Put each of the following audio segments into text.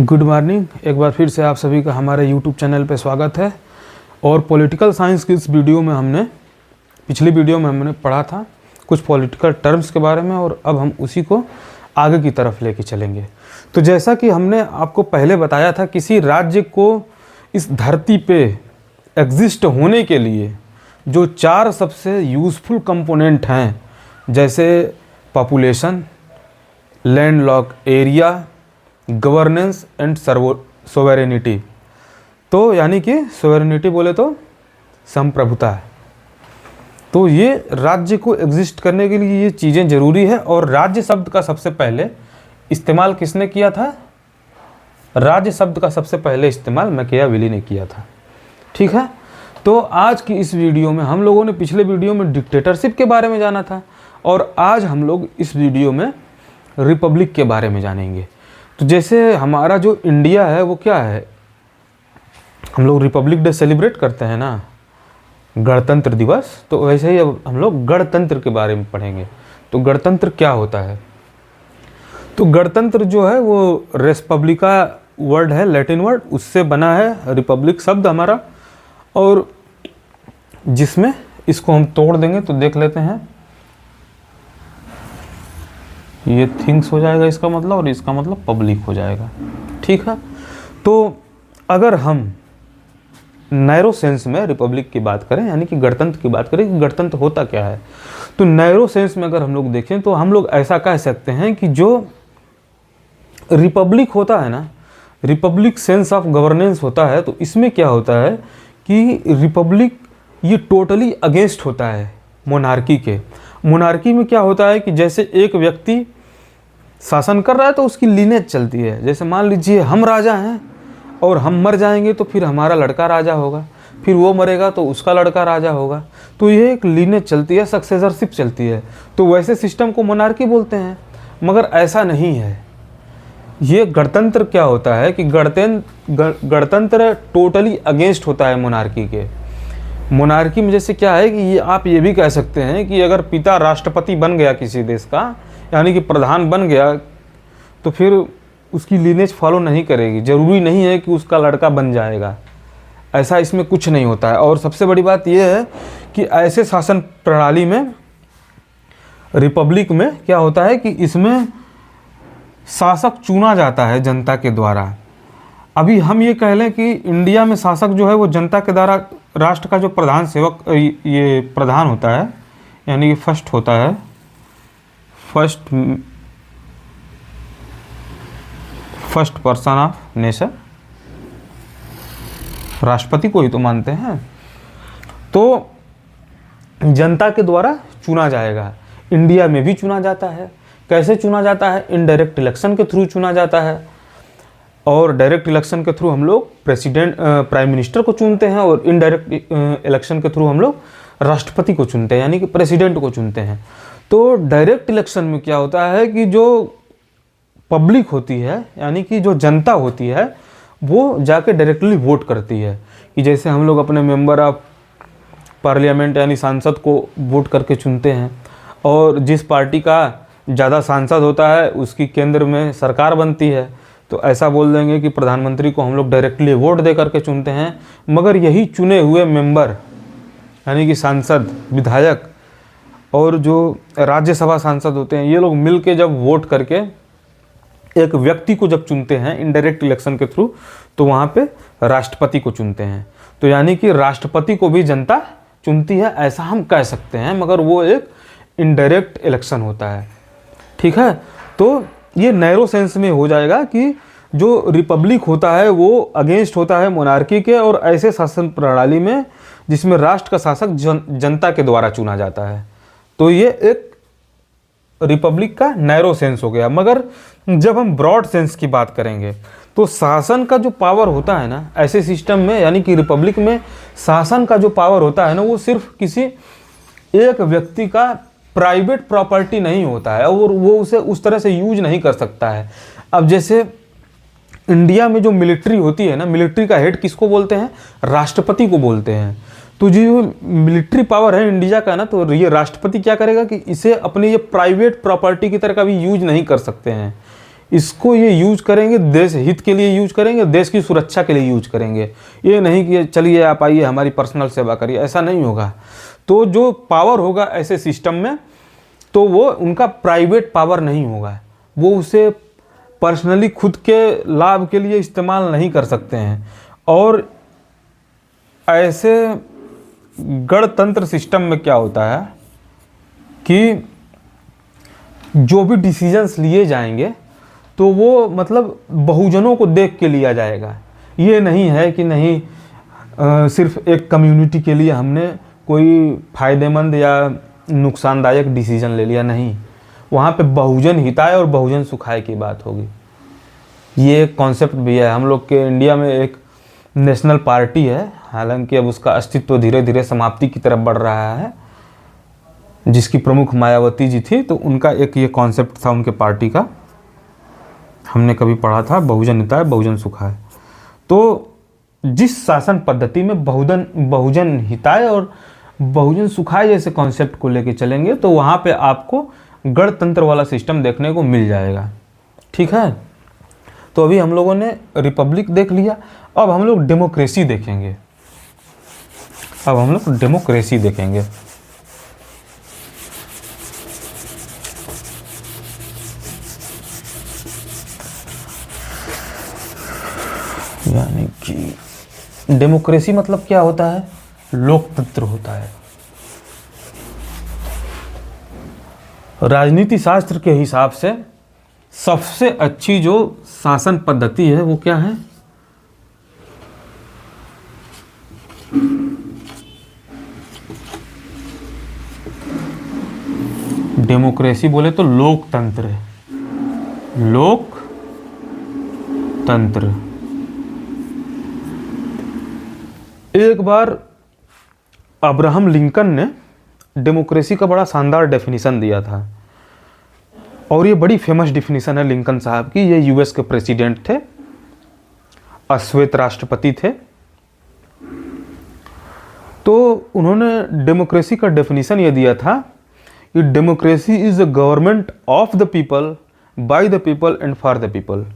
Good morning. एक बार फिर से आप सभी का हमारे यूट्यूब चैनल पे स्वागत है। और पॉलिटिकल साइंस की इस वीडियो में पिछली वीडियो में हमने पढ़ा था कुछ पॉलिटिकल टर्म्स के बारे में, और अब हम उसी को आगे की तरफ लेके चलेंगे। तो जैसा कि हमने आपको पहले बताया था, किसी राज्य को इस धरती पे एग्जिस्ट होने के लिए जो चार सबसे यूज़फुल कंपोनेंट हैं, जैसे population, landlock area, governance and sovereignty. तो यानी कि सोवेरेनिटी बोले तो संप्रभुता है। तो ये राज्य को एग्जिस्ट करने के लिए ये चीज़ें ज़रूरी है। और राज्य शब्द का सबसे पहले इस्तेमाल किसने किया था? राज्य शब्द का सबसे पहले इस्तेमाल मैकियावेली ने किया था। ठीक है। तो आज की इस वीडियो में हम लोगों ने पिछले वीडियो में डिक्टेटरशिप के बारे में जाना था, और आज हम लोग इस वीडियो में रिपब्लिक के बारे में जानेंगे। तो जैसे हमारा जो इंडिया है वो क्या है, हम लोग रिपब्लिक डे सेलिब्रेट करते हैं ना, गणतंत्र दिवस। तो वैसे ही अब हम लोग गणतंत्र के बारे में पढ़ेंगे। तो गणतंत्र क्या होता है? तो गणतंत्र जो है वो रेस्पब्लिका वर्ड है, लैटिन वर्ड, उससे बना है रिपब्लिक शब्द हमारा। और जिसमें इसको हम तोड़ देंगे तो देख लेते हैं, ये थिंग्स हो जाएगा इसका मतलब, और इसका मतलब पब्लिक हो जाएगा। ठीक है। तो अगर हम नैरो सेंस में रिपब्लिक की बात करें, यानी कि गणतंत्र की बात करें कि गणतंत्र होता क्या है, तो नैरो सेंस में अगर हम लोग देखें तो हम लोग ऐसा कह सकते हैं कि जो रिपब्लिक होता है ना, रिपब्लिक सेंस ऑफ गवर्नेंस होता है, तो इसमें क्या होता है कि रिपब्लिक ये टोटली अगेंस्ट होता है मोनार्की के। मोनार्की में क्या होता है कि जैसे एक व्यक्ति शासन कर रहा है तो उसकी लीनेज चलती है। जैसे मान लीजिए हम राजा हैं और हम मर जाएंगे तो फिर हमारा लड़का राजा होगा, फिर वो मरेगा तो उसका लड़का राजा होगा। तो ये एक लीनेज चलती है, सक्सेसरशिप चलती है। तो वैसे सिस्टम को मोनार्की बोलते हैं। मगर ऐसा नहीं है। ये गणतंत्र क्या होता है कि गणतंत्र टोटली अगेंस्ट होता है मोनार्की के। मोनार्की में जैसे क्या है कि ये आप ये भी कह सकते हैं कि अगर पिता राष्ट्रपति बन गया किसी देश का, यानी कि प्रधान बन गया, तो फिर उसकी लीनेज फॉलो नहीं करेगी। ज़रूरी नहीं है कि उसका लड़का बन जाएगा, ऐसा इसमें कुछ नहीं होता है। और सबसे बड़ी बात यह है कि ऐसे शासन प्रणाली में, रिपब्लिक में क्या होता है कि इसमें शासक चुना जाता है जनता के द्वारा। अभी हम ये कह लें कि इंडिया में शासक जो है वो जनता के द्वारा, राष्ट्र का जो प्रधान सेवक, ये प्रधान होता है, यानी कि फर्स्ट होता है, फर्स्ट पर्सन ऑफ नेशन, राष्ट्रपति को ही तो मानते हैं। तो जनता के द्वारा चुना जाएगा। इंडिया में भी चुना जाता है। कैसे चुना जाता है? इनडायरेक्ट इलेक्शन के थ्रू चुना जाता है। और डायरेक्ट इलेक्शन के थ्रू हम लोग प्राइम मिनिस्टर को चुनते हैं, और इनडायरेक्ट इलेक्शन के थ्रू हम लोग राष्ट्रपति को चुनते हैं, यानी कि प्रेसिडेंट को चुनते हैं। तो डायरेक्ट इलेक्शन में क्या होता है कि जो पब्लिक होती है, यानी कि जो जनता होती है, वो जाके डायरेक्टली वोट करती है। कि जैसे हम लोग अपने मेंबर ऑफ पार्लियामेंट यानी सांसद को वोट करके चुनते हैं, और जिस पार्टी का ज़्यादा सांसद होता है उसकी केंद्र में सरकार बनती है। तो ऐसा बोल देंगे कि प्रधानमंत्री को हम लोग डायरेक्टली वोट दे करके चुनते हैं। मगर यही चुने हुए मेंबर, यानी कि सांसद, विधायक और जो राज्यसभा सांसद होते हैं, ये लोग मिलके जब वोट करके एक व्यक्ति को जब चुनते हैं इनडायरेक्ट इलेक्शन के थ्रू, तो वहाँ पे राष्ट्रपति को चुनते हैं। तो यानी कि राष्ट्रपति को भी जनता चुनती है, ऐसा हम कह सकते हैं। मगर वो एक इनडायरेक्ट इलेक्शन होता है। ठीक है। तो ये नैरो सेंस में हो जाएगा कि जो रिपब्लिक होता है वो अगेंस्ट होता है मोनार्की के, और ऐसे शासन प्रणाली में जिसमें राष्ट्र का शासक जनता के द्वारा चुना जाता है। तो ये एक रिपब्लिक का नैरो सेंस हो गया। मगर जब हम ब्रॉड सेंस की बात करेंगे तो शासन का जो पावर होता है ना, ऐसे सिस्टम में, यानी कि रिपब्लिक में शासन का जो पावर होता है ना, वो सिर्फ किसी एक व्यक्ति का प्राइवेट प्रॉपर्टी नहीं होता है, और वो उसे उस तरह से यूज नहीं कर सकता है। अब जैसे इंडिया में जो मिलिट्री होती है ना, मिलिट्री का हेड किसको बोलते हैं? राष्ट्रपति को बोलते हैं। तो जो मिलिट्री पावर है इंडिया का ना, तो ये राष्ट्रपति क्या करेगा कि इसे अपने ये प्राइवेट प्रॉपर्टी की तरह का भी यूज नहीं कर सकते हैं। इसको ये यूज करेंगे, देश हित के लिए यूज करेंगे, देश की सुरक्षा के लिए यूज करेंगे। ये नहीं कि चलिए आप आइए हमारी पर्सनल सेवा करिए, ऐसा नहीं होगा। तो जो पावर होगा ऐसे सिस्टम में, तो वो उनका प्राइवेट पावर नहीं होगा, वो उसे पर्सनली खुद के लाभ के लिए इस्तेमाल नहीं कर सकते हैं। और ऐसे गणतंत्र सिस्टम में क्या होता है कि जो भी डिसीजंस लिए जाएंगे तो वो मतलब बहुजनों को देख के लिया जाएगा। ये नहीं है कि नहीं सिर्फ एक कम्युनिटी के लिए हमने कोई फ़ायदेमंद या नुकसानदायक डिसीजन ले लिया, नहीं, वहाँ पे बहुजन हिताय और बहुजन सुखाय की बात होगी। ये एक कॉन्सेप्ट भी है। हम लोग के इंडिया में एक नेशनल पार्टी है, हालांकि अब उसका अस्तित्व धीरे धीरे समाप्ति की तरफ बढ़ रहा है, जिसकी प्रमुख मायावती जी थी। तो उनका एक ये कॉन्सेप्ट था उनके पार्टी का, हमने कभी पढ़ा था, बहुजन हिताय बहुजन सुखाय। तो जिस शासन पद्धति में बहुजन हिताय और बहुजन सुखाय जैसे कॉन्सेप्ट को लेके चलेंगे तो वहाँ पे आपको गणतंत्र वाला सिस्टम देखने को मिल जाएगा। ठीक है, तो अभी हम लोगों ने रिपब्लिक देख लिया, अब हम लोग डेमोक्रेसी देखेंगे। अब हम लोग डेमोक्रेसी देखेंगे। यानी कि डेमोक्रेसी मतलब क्या होता है? लोकतंत्र होता है। राजनीति शास्त्र के हिसाब से सबसे अच्छी जो शासन पद्धति है वो क्या है? डेमोक्रेसी बोले तो लोकतंत्र है, लोकतंत्र। एक बार अब्राहम लिंकन ने डेमोक्रेसी का बड़ा शानदार डेफिनेशन दिया था, और ये बड़ी फेमस डेफिनेशन है लिंकन साहब की। ये यूएस के प्रेसिडेंट थे, अश्वेत राष्ट्रपति थे। तो उन्होंने डेमोक्रेसी का डेफिनेशन ये दिया था कि democracy is the government of the people, by the people and for the people.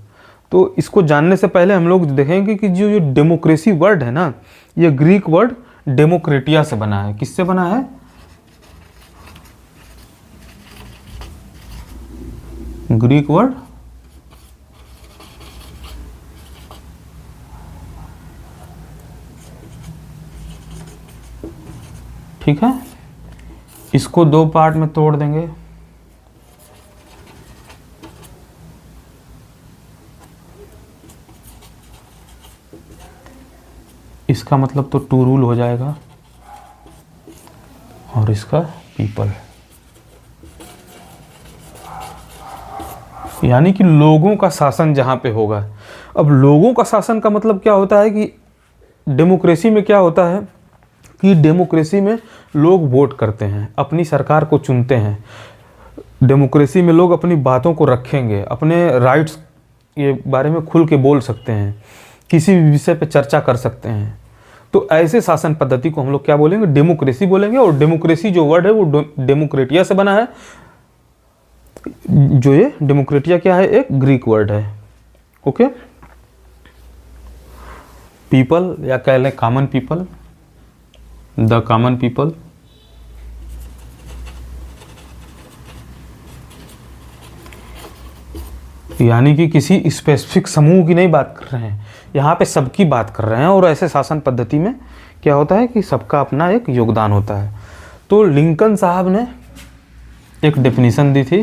तो इसको जानने से पहले हम लोग देखेंगे कि जो डेमोक्रेसी वर्ड है ना, ये ग्रीक वर्ड डेमोक्रेटिया से बना है। किससे बना है? ग्रीक वर्ड ठीक है, इसको दो पार्ट में तोड़ देंगे। इसका मतलब तो टू रूल हो जाएगा, और इसका पीपल, यानी कि लोगों का शासन जहां पे होगा। अब लोगों का शासन का मतलब क्या होता है कि डेमोक्रेसी में क्या होता है कि डेमोक्रेसी में लोग वोट करते हैं, अपनी सरकार को चुनते हैं। डेमोक्रेसी में लोग अपनी बातों को रखेंगे, अपने राइट्स के बारे में खुल के बोल सकते हैं, किसी भी विषय पे चर्चा कर सकते हैं। तो ऐसे शासन पद्धति को हम लोग क्या बोलेंगे? डेमोक्रेसी बोलेंगे। और डेमोक्रेसी जो वर्ड है वो डेमोक्रेटिया से बना है। जो ये डेमोक्रेटिया क्या है? एक ग्रीक वर्ड है। ओके, पीपल या कह लें common people, the common people. यानी कि किसी स्पेसिफिक समूह की नहीं बात कर रहे हैं, यहाँ पे सबकी बात कर रहे हैं। और ऐसे शासन पद्धति में क्या होता है कि सबका अपना एक योगदान होता है। तो लिंकन साहब ने एक डेफिनेशन दी थी,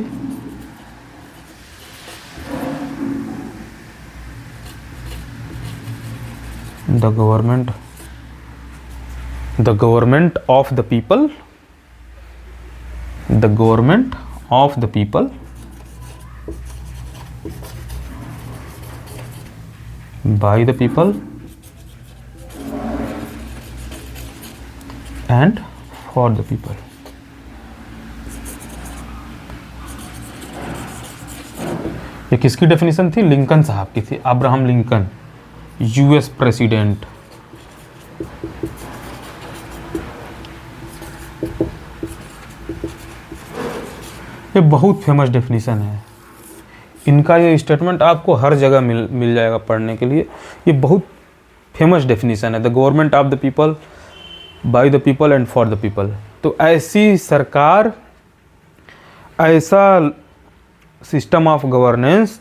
the government of the people, the government of the people by the people and for the people। ये किसकी डेफिनेशन थी? लिंकन साहब की थी, अब्राहम लिंकन, यूएस प्रेसिडेंट। ये बहुत फेमस डेफिनेशन है। इनका ये स्टेटमेंट आपको हर जगह मिल जाएगा पढ़ने के लिए। ये बहुत फेमस डेफिनेशन है, the government of the people, by the people and for the people. तो ऐसी सरकार, ऐसा सिस्टम ऑफ गवर्नेंस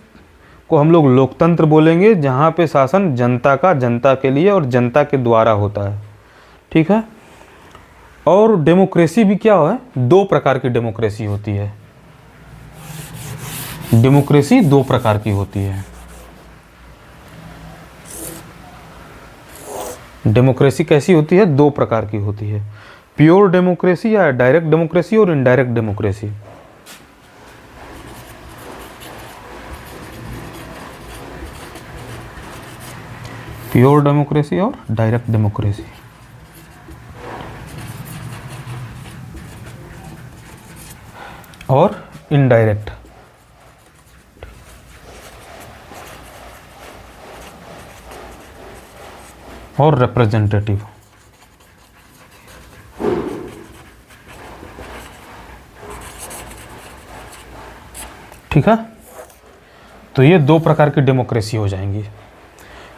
को हम लोग लोकतंत्र बोलेंगे, जहाँ पे शासन जनता का, जनता के लिए और जनता के द्वारा होता है। ठीक है। और डेमोक्रेसी भी क्या है, दो प्रकार की डेमोक्रेसी होती है। डेमोक्रेसी दो प्रकार की होती है। डेमोक्रेसी कैसी होती है, दो प्रकार की होती है, प्योर डेमोक्रेसी या डायरेक्ट डेमोक्रेसी और इनडायरेक्ट डेमोक्रेसी। प्योर डेमोक्रेसी और डायरेक्ट डेमोक्रेसी। और इनडायरेक्ट। और रिप्रेजेंटेटिव। ठीक है। तो ये दो प्रकार की डेमोक्रेसी हो जाएंगी,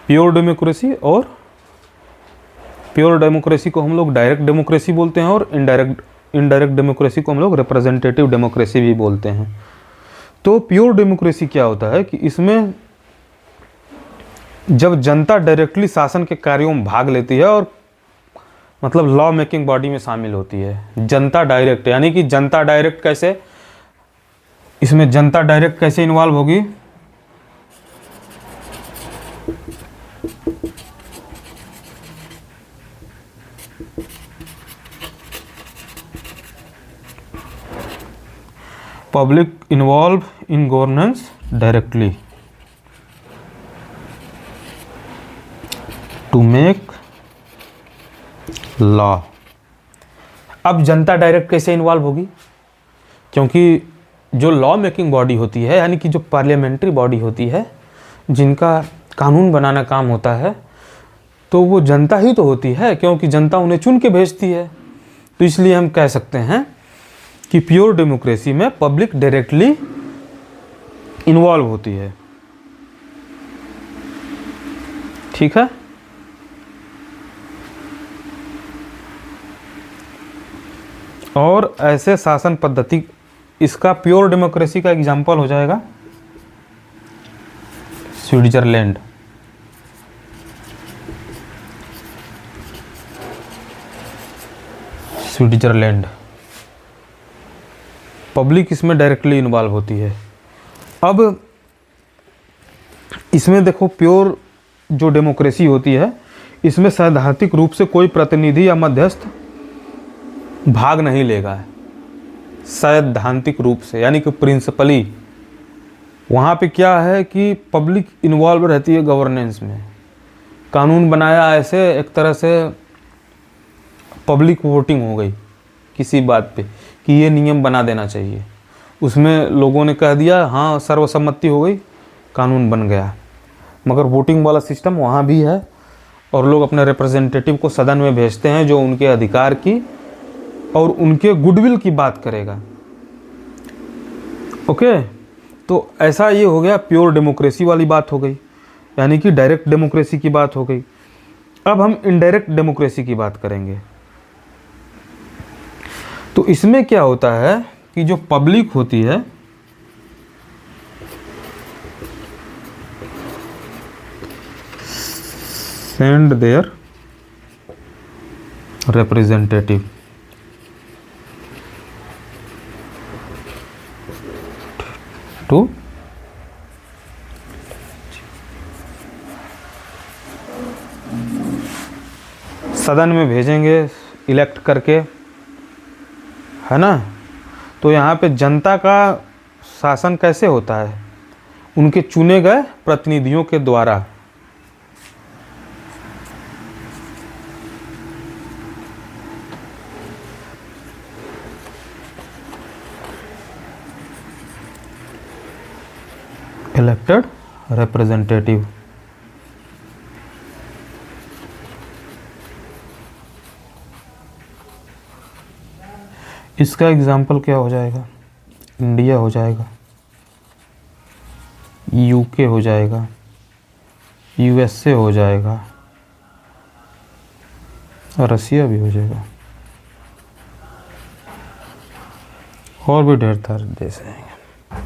प्योर डेमोक्रेसी, और प्योर डेमोक्रेसी को हम लोग डायरेक्ट डेमोक्रेसी बोलते हैं, और इनडायरेक्ट डेमोक्रेसी को हम लोग रिप्रेजेंटेटिव डेमोक्रेसी भी बोलते हैं। तो प्योर डेमोक्रेसी क्या होता है कि इसमें जब जनता डायरेक्टली शासन के कार्यों में भाग लेती है और मतलब लॉ मेकिंग बॉडी में शामिल होती है। जनता डायरेक्ट, यानी कि जनता डायरेक्ट कैसे, इसमें जनता डायरेक्ट कैसे इन्वॉल्व होगी, public involve in governance directly to make law. अब जनता डायरेक्ट कैसे इन्वॉल्व होगी, क्योंकि जो लॉ मेकिंग बॉडी होती है, यानी कि जो पार्लियामेंट्री बॉडी होती है, जिनका कानून बनाना काम होता है, तो वो जनता ही तो होती है, क्योंकि जनता उन्हें चुन के भेजती है। तो इसलिए हम कह सकते हैं कि प्योर डेमोक्रेसी में पब्लिक डायरेक्टली इन्वॉल्व होती है। ठीक है। और ऐसे शासन पद्धति, इसका प्योर डेमोक्रेसी का एग्जाम्पल हो जाएगा स्विट्जरलैंड। स्विट्जरलैंड पब्लिक इसमें डायरेक्टली इन्वॉल्व होती है। अब इसमें देखो, प्योर जो डेमोक्रेसी होती है, इसमें सैद्धांतिक रूप से कोई प्रतिनिधि या मध्यस्थ भाग नहीं लेगा, सैद्धांतिक रूप से, यानी कि प्रिंसिपली। वहाँ पे क्या है कि पब्लिक इन्वॉल्व रहती है गवर्नेंस में। कानून बनाया ऐसे, एक तरह से पब्लिक वोटिंग हो गई किसी बात पे कि ये नियम बना देना चाहिए, उसमें लोगों ने कह दिया, हाँ सर्वसम्मति हो गई, कानून बन गया। मगर वोटिंग वाला सिस्टम वहाँ भी है, और लोग अपने रिप्रेजेंटेटिव को सदन में भेजते हैं जो उनके अधिकार की और उनके गुडविल की बात करेगा। ओके। तो ऐसा ये हो गया, प्योर डेमोक्रेसी वाली बात हो गई, यानी कि डायरेक्ट डेमोक्रेसी की बात हो गई। अब हम इनडायरेक्ट डेमोक्रेसी की बात करेंगे। तो इसमें क्या होता है कि जो पब्लिक होती है, सेंड देयर रिप्रेजेंटेटिव टू सदन में भेजेंगे इलेक्ट करके, है ना। तो यहाँ पे जनता का शासन कैसे होता है, उनके चुने गए प्रतिनिधियों के द्वारा। Elected representative. इसका एग्जाम्पल क्या हो जाएगा, इंडिया हो जाएगा। यूके हो जाएगा, यूएसए हो जाएगा, और रसिया भी हो जाएगा, और भी ढेर सारे देश आएंगे।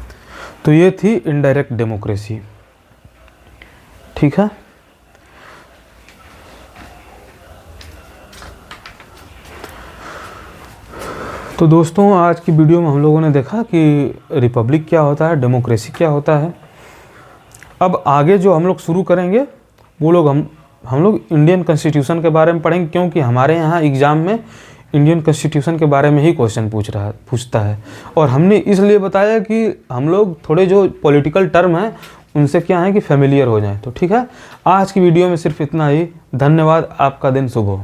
तो ये थी इनडायरेक्ट डेमोक्रेसी। ठीक है, तो दोस्तों आज की वीडियो में हम लोगों ने देखा कि रिपब्लिक क्या होता है, डेमोक्रेसी क्या होता है। अब आगे जो हम लोग शुरू करेंगे वो लोग हम लोग इंडियन कॉन्स्टिट्यूशन के बारे में पढ़ेंगे, क्योंकि हमारे यहाँ एग्ज़ाम में इंडियन कॉन्स्टिट्यूशन के बारे में ही क्वेश्चन पूछता है। और हमने इसलिए बताया कि हम लोग थोड़े जो पॉलिटिकल टर्म हैं उनसे क्या है कि फेमिलियर हो जाएं। तो ठीक है, आज की वीडियो में सिर्फ इतना ही। धन्यवाद, आपका दिन शुभ हो।